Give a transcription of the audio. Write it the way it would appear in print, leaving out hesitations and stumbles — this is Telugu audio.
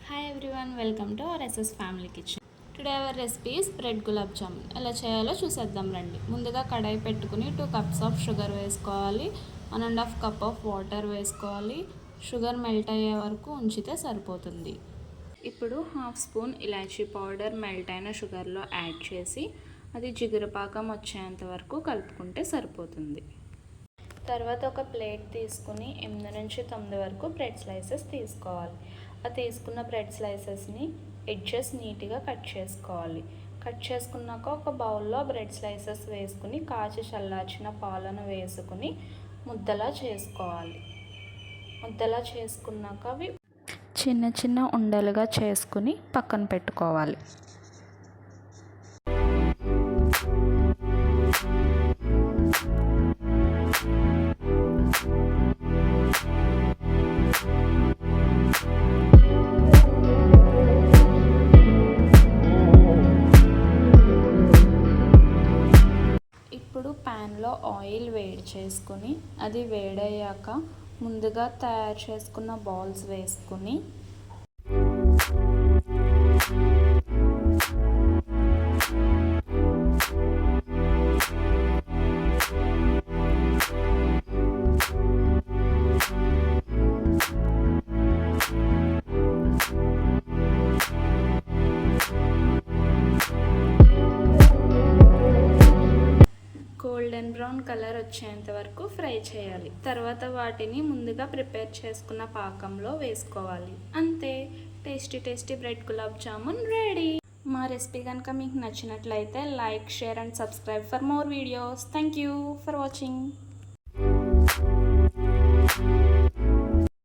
Hi everyone, welcome to our SS Family Kitchen. Today our recipe is bread gulab jamun. ఎలా చేయాలో చూసేద్దాం రండి. ముందుగా కడాయి పెట్టుకుని 2 cups ఆఫ్ షుగర్ వేసుకోవాలి. 1.5 cup ఆఫ్ వాటర్ వేసుకోవాలి. షుగర్ మెల్ట్ అయ్యే వరకు ఉంచితే సరిపోతుంది. ఇప్పుడు హాఫ్ స్పూన్ ఇలాచీ పౌడర్ మెల్ట్ అయిన షుగర్లో యాడ్ చేసి అది జిగురుపాకం వచ్చేంత వరకు కలుపుకుంటే సరిపోతుంది. తర్వాత ఒక ప్లేట్ తీసుకుని 8 నుంచి 9 వరకు బ్రెడ్ స్లైసెస్ తీసుకోవాలి. ఆ తీసుకున్న బ్రెడ్ స్లైసెస్ని ఎడ్జెస్ నీట్గా కట్ చేసుకోవాలి. కట్ చేసుకున్నాక ఒక బౌల్లో బ్రెడ్ స్లైసెస్ వేసుకుని కాచి చల్లార్చిన పాలను వేసుకుని ముద్దలా చేసుకోవాలి. ముద్దలా చేసుకున్నాక అవి చిన్న చిన్న ఉండలుగా చేసుకుని పక్కన పెట్టుకోవాలి. ఇప్పుడు ప్యాన్లో ఆయిల్ వేడి చేసుకుని అది వేడయ్యాక ముందుగా తయారు చేసుకున్న బాల్స్ వేసుకుని గోల్డెన్ బ్రౌన్ కలర్ వచ్చేంత వరకు ఫ్రై చేయాలి. తర్వాత వాటిని ముందుగా ప్రిపేర్ చేసుకున్న పాకంలో వేసుకోవాలి. అంతే, tasty bread gulab jamun ready. మా రెసిపీ కనుక మీకు నచ్చినట్లయితే like, share and subscribe for more videos. Thank you for watching.